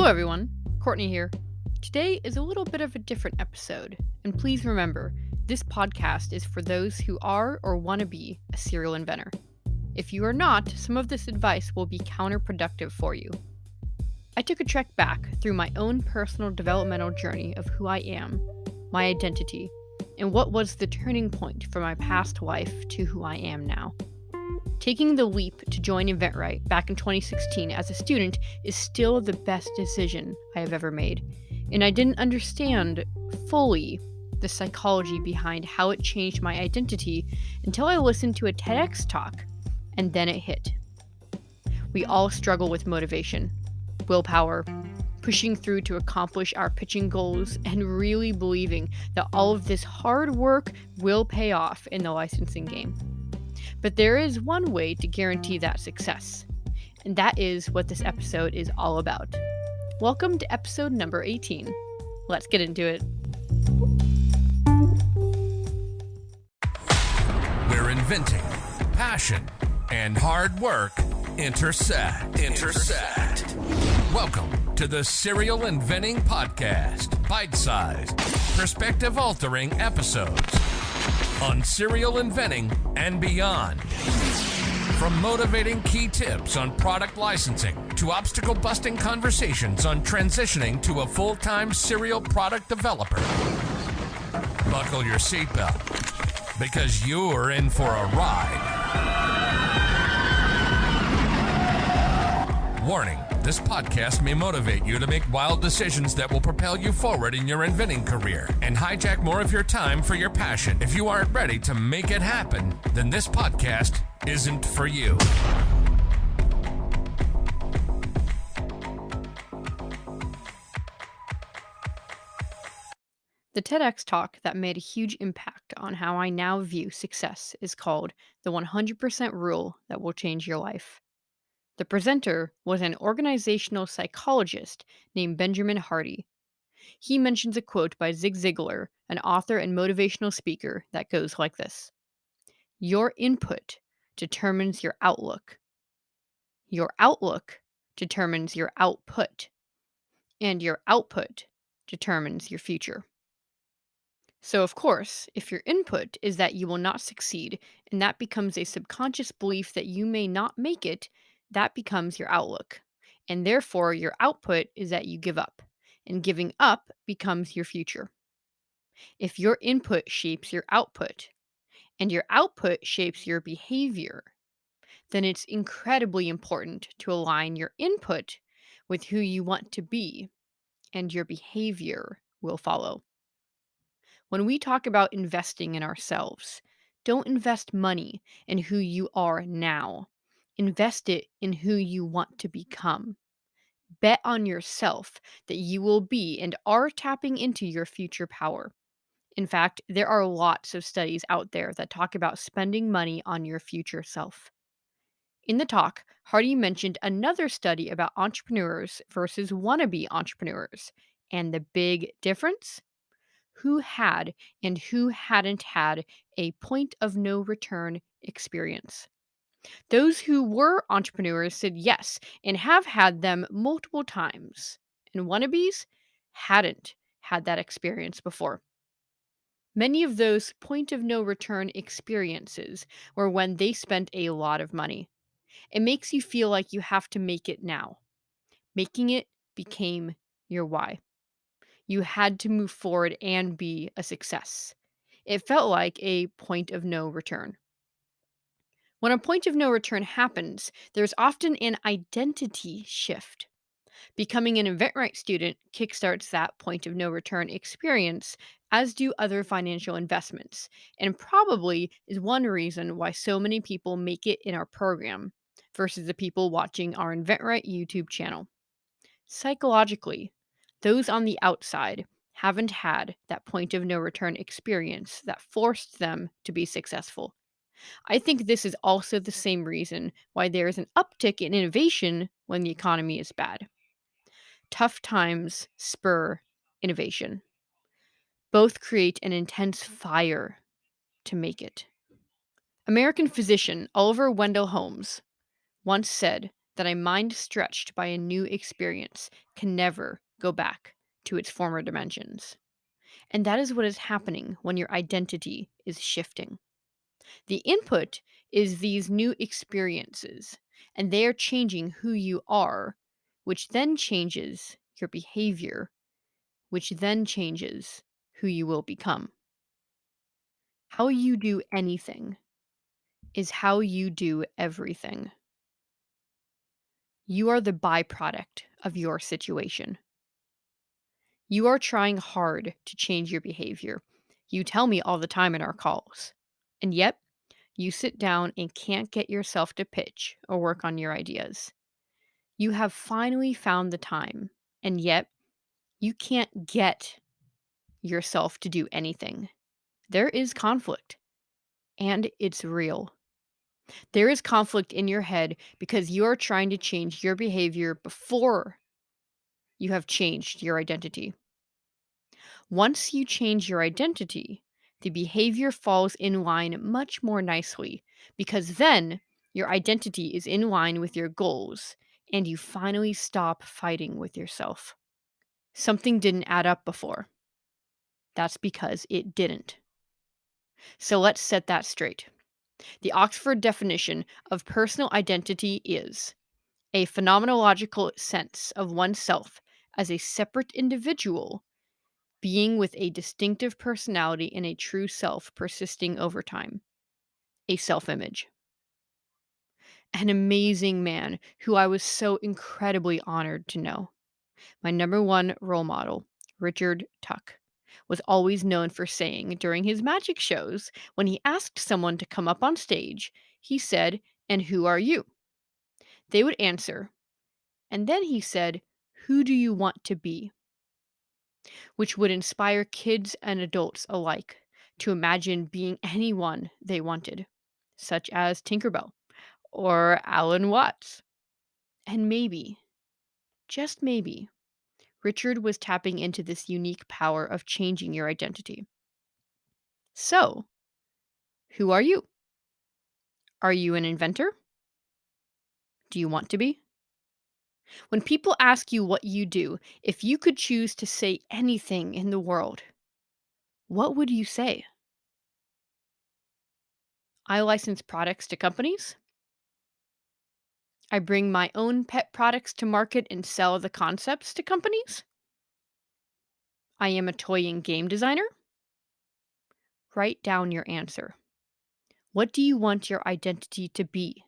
everyone, Courtney here. Today is a little bit of a different episode, and please remember, this podcast is for those who are or want to be a serial inventor. If you are not, some of this advice will be counterproductive for you. I took a trek back through my own personal developmental journey of who I am, my identity, and what was the turning point from my past life to who I am now. Taking the leap to join InventRight back in 2016 as a student is still the best decision I have ever made, and I didn't understand fully the psychology behind how it changed my identity until I listened to a TEDx talk, and then it hit. We all struggle with motivation, willpower, pushing through to accomplish our pitching goals, and really believing that all of this hard work will pay off in the licensing game. But there is one way to guarantee that success, and that is what this episode is all about. Welcome to episode number 18. Let's get into it. Where inventing, passion, and hard work intersect. Welcome to the Serial Inventing Podcast. Bite-sized, perspective-altering episodes on serial inventing and beyond. From motivating key tips on product licensing to obstacle-busting conversations on transitioning to a full-time serial product developer. Buckle your seatbelt, because you're in for a ride. Warning, this podcast may motivate you to make wild decisions that will propel you forward in your inventing career and hijack more of your time for your passion. If you aren't ready to make it happen, then this podcast isn't for you. The TEDx talk that made a huge impact on how I now view success is called The 100% Rule That Will Change Your Life. The presenter was an organizational psychologist named Benjamin Hardy. He mentions a quote by Zig Ziglar, an author and motivational speaker, that goes like this: "Your input determines your outlook. Your outlook determines your output. And your output determines your future." So, of course, if your input is that you will not succeed, and that becomes a subconscious belief that you may not make it, that becomes your outlook. And therefore, your output is that you give up, and giving up becomes your future. If your input shapes your output, and your output shapes your behavior, then it's incredibly important to align your input with who you want to be, and your behavior will follow. When we talk about investing in ourselves, don't invest money in who you are now. Invest it in who you want to become. Bet on yourself that you will be and are tapping into your future power. In fact, there are lots of studies out there that talk about spending money on your future self. In the talk, Hardy mentioned another study about entrepreneurs versus wannabe entrepreneurs. And the big difference? Who had and who hadn't had a point of no return experience. Those who were entrepreneurs said yes and have had them multiple times, and wannabes hadn't had that experience before. Many of those point of no return experiences were when they spent a lot of money. It makes you feel like you have to make it now. Making it became your why. You had to move forward and be a success. It felt like a point of no return. When a point of no return happens, there's often an identity shift. Becoming an InventRight student kickstarts that point of no return experience, as do other financial investments, and probably is one reason why so many people make it in our program versus the people watching our InventRight YouTube channel. Psychologically, those on the outside haven't had that point of no return experience that forced them to be successful. I think this is also the same reason why there is an uptick in innovation when the economy is bad. Tough times spur innovation. Both create an intense fire to make it. American physician Oliver Wendell Holmes once said that a mind stretched by a new experience can never go back to its former dimensions. And that is what is happening when your identity is shifting. The input is these new experiences, and they are changing who you are, which then changes your behavior, which then changes who you will become. How you do anything is how you do everything. You are the byproduct of your situation. You are trying hard to change your behavior. You tell me all the time in our calls. And yet, you sit down and can't get yourself to pitch or work on your ideas. You have finally found the time, and yet you can't get yourself to do anything. There is conflict, and it's real. There is conflict in your head because you are trying to change your behavior before you have changed your identity. Once you change your identity, the behavior falls in line much more nicely because then your identity is in line with your goals and you finally stop fighting with yourself. Something didn't add up before. That's because it didn't. So let's set that straight. The Oxford definition of personal identity is a phenomenological sense of oneself as a separate individual being with a distinctive personality and a true self persisting over time, a self image. An amazing man who I was so incredibly honored to know. My number one role model, Richard Tuck, was always known for saying during his magic shows, when he asked someone to come up on stage, he said, "And who are you?" They would answer, and then he said, "Who do you want to be?" Which would inspire kids and adults alike to imagine being anyone they wanted, such as Tinkerbell or Alan Watts. And maybe, just maybe, Richard was tapping into this unique power of changing your identity. So, who are you? Are you an inventor? Do you want to be? When people ask you what you do, if you could choose to say anything in the world, what would you say? I license products to companies. I bring my own pet products to market and sell the concepts to companies. I am a toy and game designer. Write down your answer. What do you want your identity to be?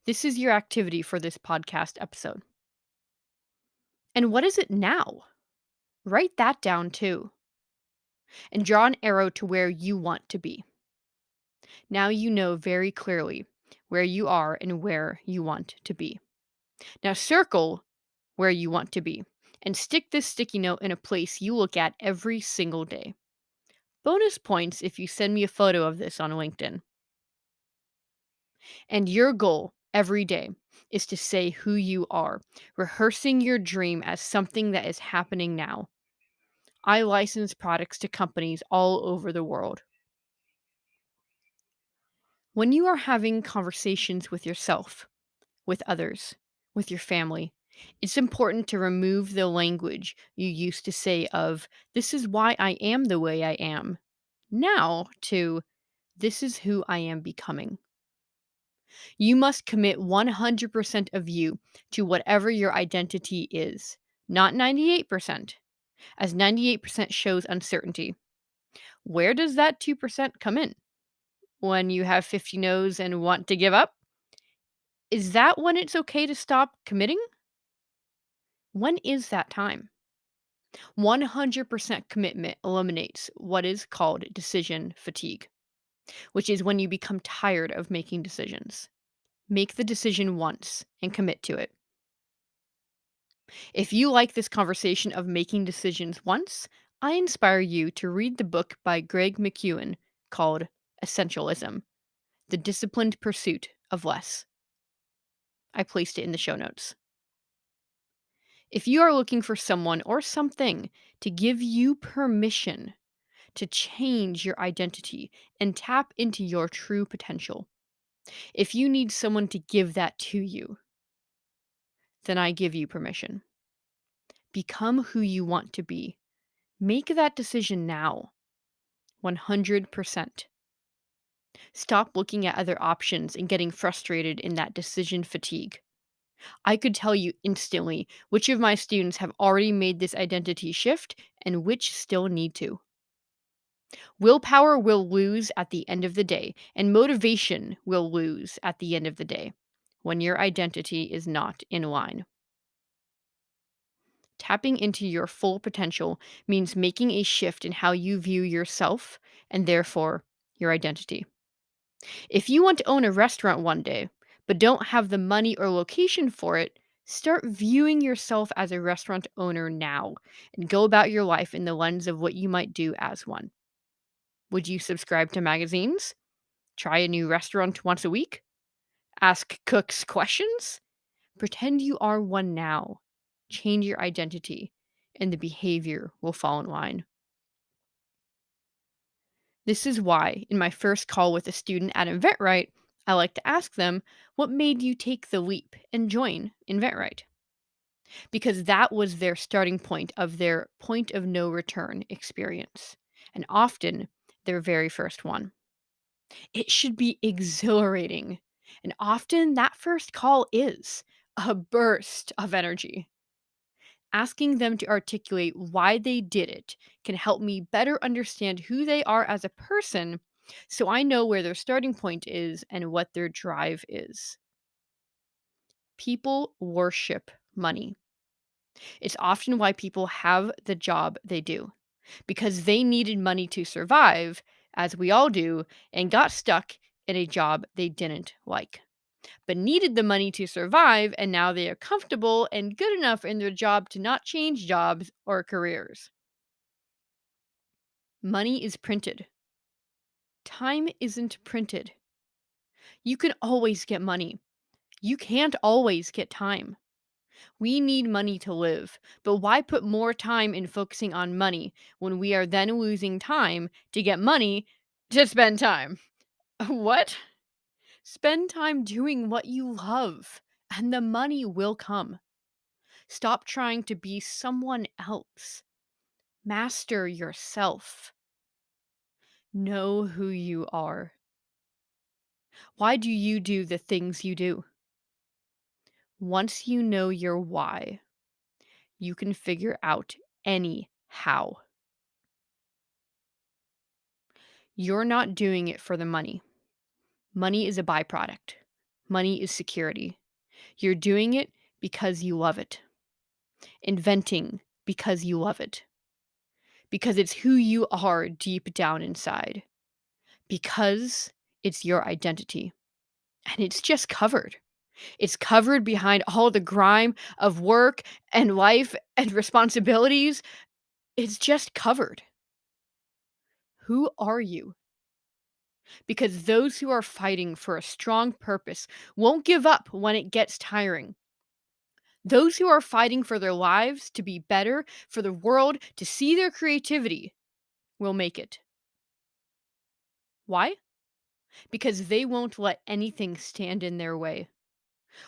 This is your activity for this podcast episode. And what is it now? Write that down too. And draw an arrow to where you want to be. Now you know very clearly where you are and where you want to be. Now circle where you want to be and stick this sticky note in a place you look at every single day. Bonus points if you send me a photo of this on LinkedIn. And your goal every day is to say who you are, rehearsing your dream as something that is happening now. I license products to companies all over the world. When you are having conversations with yourself, with others, with your family, it's important to remove the language you used to say of, "This is why I am the way I am," now to, "This is who I am becoming." You must commit 100% of you to whatever your identity is, not 98%, as 98% shows uncertainty. Where does that 2% come in? When you have 50 no's and want to give up? Is that when it's okay to stop committing? When is that time? 100% commitment eliminates what is called decision fatigue, which is when you become tired of making decisions. Make the decision once and commit to it. If you like this conversation of making decisions once, I inspire you to read the book by Greg McKeown called Essentialism: The Disciplined Pursuit of Less. I placed it in the show notes. If you are looking for someone or something to give you permission to change your identity and tap into your true potential, If you need someone to give that to you, then I give you permission. Become who you want to be. Make that decision now, 100%. Stop looking at other options and getting frustrated in that decision fatigue. I could tell you instantly which of my students have already made this identity shift and which still need to. Willpower will lose at the end of the day, and motivation will lose at the end of the day when your identity is not in line. Tapping into your full potential means making a shift in how you view yourself and therefore your identity. If you want to own a restaurant one day, but don't have the money or location for it, start viewing yourself as a restaurant owner now and go about your life in the lens of what you might do as one. Would you subscribe to magazines? Try a new restaurant once a week? Ask cooks questions? Pretend you are one now. Change your identity, and the behavior will fall in line. This is why, in my first call with a student at InventRight, I like to ask them, what made you take the leap and join InventRight? Because that was their starting point of their point of no return experience, and often their very first one. It should be exhilarating, and often that first call is a burst of energy. Asking them to articulate why they did it can help me better understand who they are as a person so I know where their starting point is and what their drive is. People worship money. It's often why people have the job they do, because they needed money to survive, as we all do, and got stuck in a job they didn't like, but needed the money to survive, and now they are comfortable and good enough in their job to not change jobs or careers. Money is printed. Time isn't printed. You can always get money. You can't always get time. We need money to live, but why put more time in focusing on money when we are then losing time to get money to spend time? What? Spend time doing what you love, and the money will come. Stop trying to be someone else. Master yourself. Know who you are. Why do you do the things you do? Once you know your why, you can figure out any how. You're not doing it for the money. Money is a byproduct. Money is security. You're doing it because you love it. Inventing because you love it. Because it's who you are deep down inside. Because it's your identity. And it's just covered. It's covered behind all the grime of work and life and responsibilities. It's just covered. Who are you? Because those who are fighting for a strong purpose won't give up when it gets tiring. Those who are fighting for their lives to be better, for the world to see their creativity, will make it. Why? Because they won't let anything stand in their way.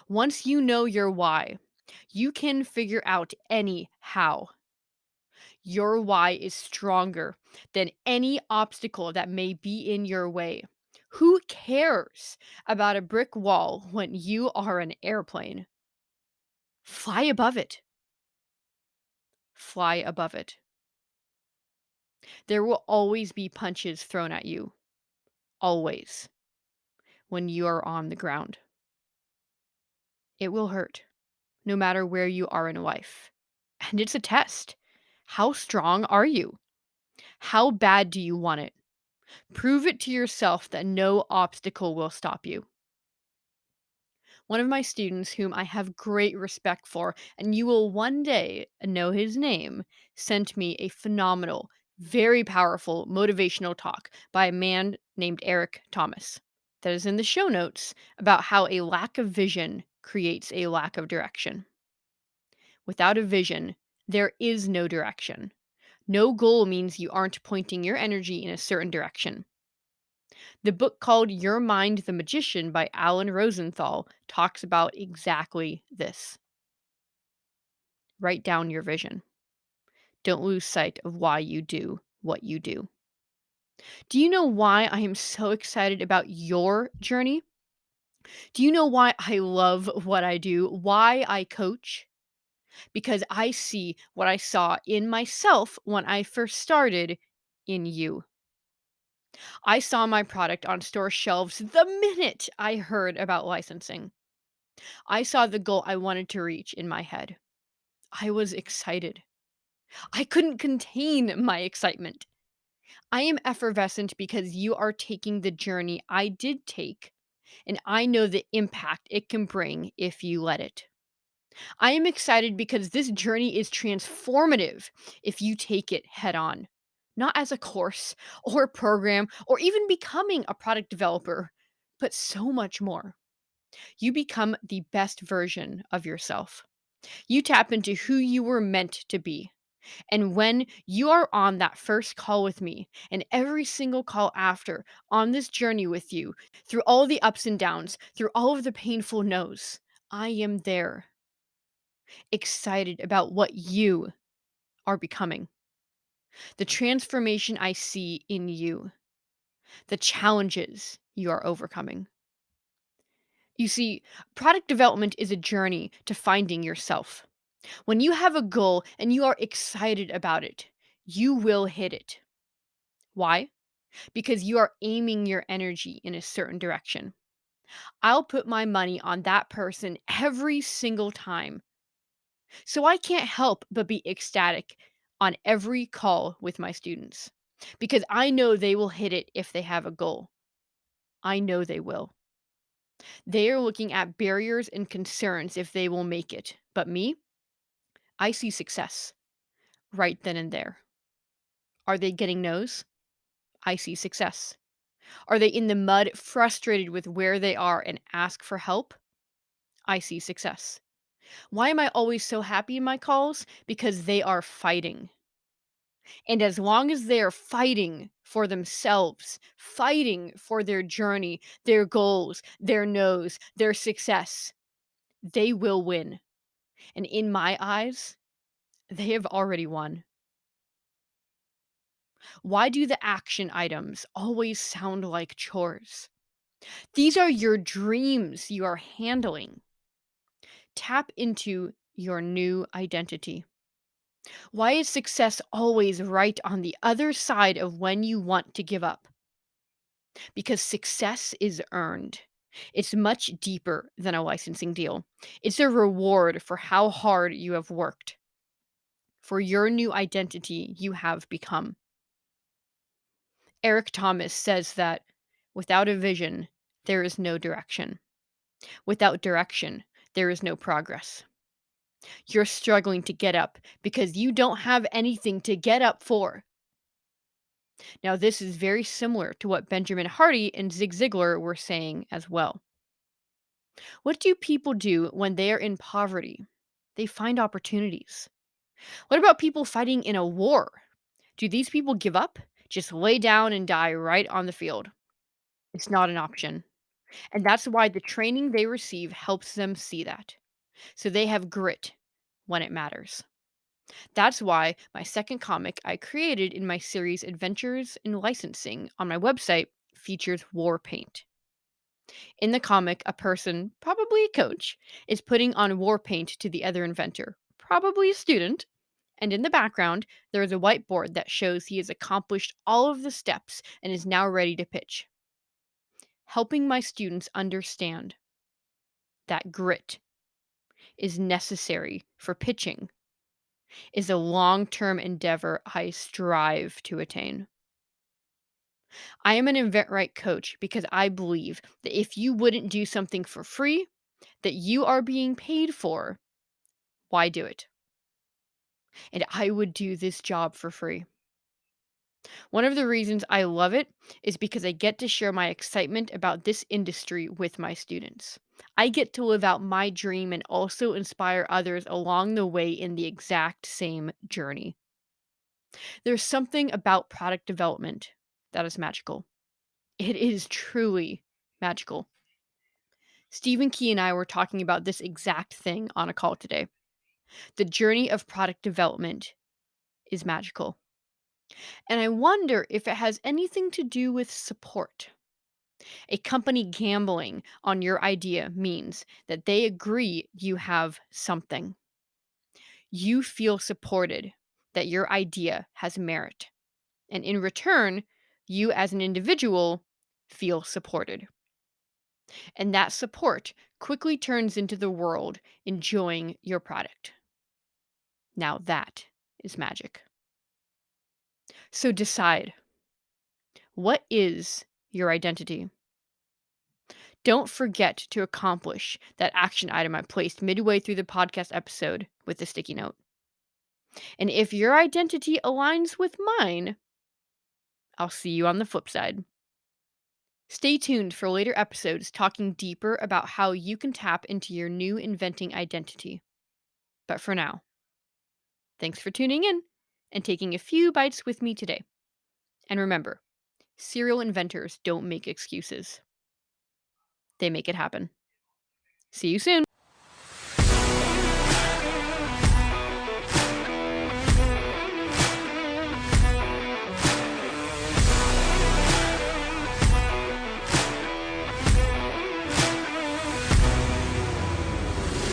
Once you know your why, you can figure out any how. Your why is stronger than any obstacle that may be in your way. Who cares about a brick wall when you are an airplane? Fly above it. Fly above it. There will always be punches thrown at you. Always. When you are on the ground. It will hurt, no matter where you are in life. And it's a test. How strong are you? How bad do you want it? Prove it to yourself that no obstacle will stop you. One of my students, whom I have great respect for, and you will one day know his name, sent me a phenomenal, very powerful motivational talk by a man named Eric Thomas. That is in the show notes about how a lack of vision creates a lack of direction. Without a vision, there is no direction. No goal means you aren't pointing your energy in a certain direction. The book called Your Mind the Magician by Alan Rosenthal talks about exactly this. Write down your vision. Don't lose sight of why you do what you do. Do you know why I am so excited about your journey? Do you know why I love what I do? Why I coach? Because I see what I saw in myself when I first started in you. I saw my product on store shelves the minute I heard about licensing. I saw the goal I wanted to reach in my head. I was excited. I couldn't contain my excitement. I am effervescent because you are taking the journey I did take, and I know the impact it can bring if you let it. I am excited because this journey is transformative if you take it head on, not as a course or a program or even becoming a product developer, but so much more. You become the best version of yourself. You tap into who you were meant to be. And when you are on that first call with me and every single call after on this journey with you, through all the ups and downs, through all of the painful no's, I am there, excited about what you are becoming, the transformation I see in you, the challenges you are overcoming. You see, product development is a journey to finding yourself. When you have a goal and you are excited about it, you will hit it. Why? Because you are aiming your energy in a certain direction. I'll put my money on that person every single time. So I can't help but be ecstatic on every call with my students because I know they will hit it if they have a goal. I know they will. They are looking at barriers and concerns if they will make it. But me, I see success right then and there. Are they getting no's? I see success. Are they in the mud, frustrated with where they are and ask for help? I see success. Why am I always so happy in my calls? Because they are fighting. And as long as they are fighting for themselves, fighting for their journey, their goals, their no's, their success, they will win. And in my eyes, they have already won. Why do the action items always sound like chores? These are your dreams you are handling. Tap into your new identity. Why is success always right on the other side of when you want to give up? Because success is earned. It's much deeper than a licensing deal. It's a reward for how hard you have worked, for your new identity you have become. Eric Thomas says that without a vision, there is no direction. Without direction, there is no progress. You're struggling to get up because you don't have anything to get up for. Now, this is very similar to what Benjamin Hardy and Zig Ziglar were saying as well. What do people do when they are in poverty? They find opportunities. What about people fighting in a war? Do these people give up? Just lay down and die right on the field? It's not an option. And that's why the training they receive helps them see that. So they have grit when it matters. That's why my second comic I created in my series Adventures in Licensing on my website features war paint. In the comic, a person, probably a coach, is putting on war paint to the other inventor, probably a student, and in the background, there is a whiteboard that shows he has accomplished all of the steps and is now ready to pitch. Helping my students understand that grit is necessary for pitching is a long term endeavor I strive to attain. I am an InventRight coach because I believe that if you wouldn't do something for free that you are being paid for, why do it? And I would do this job for free. One of the reasons I love it is because I get to share my excitement about this industry with my students. I get to live out my dream and also inspire others along the way in the exact same journey. There's something about product development that is magical. It is truly magical. Stephen Key and I were talking about this exact thing on a call today. The journey of product development is magical. And I wonder if it has anything to do with support. A company gambling on your idea means that they agree you have something. You feel supported, that your idea has merit. And in return, you as an individual feel supported. And that support quickly turns into the world enjoying your product. Now that is magic. So decide, what is your identity? Don't forget to accomplish that action item I placed midway through the podcast episode with the sticky note. And if your identity aligns with mine, I'll see you on the flip side. Stay tuned for later episodes talking deeper about how you can tap into your new inventing identity. But for now, thanks for tuning in and taking a few bites with me today. And remember, serial inventors don't make excuses, they make it happen. See you soon.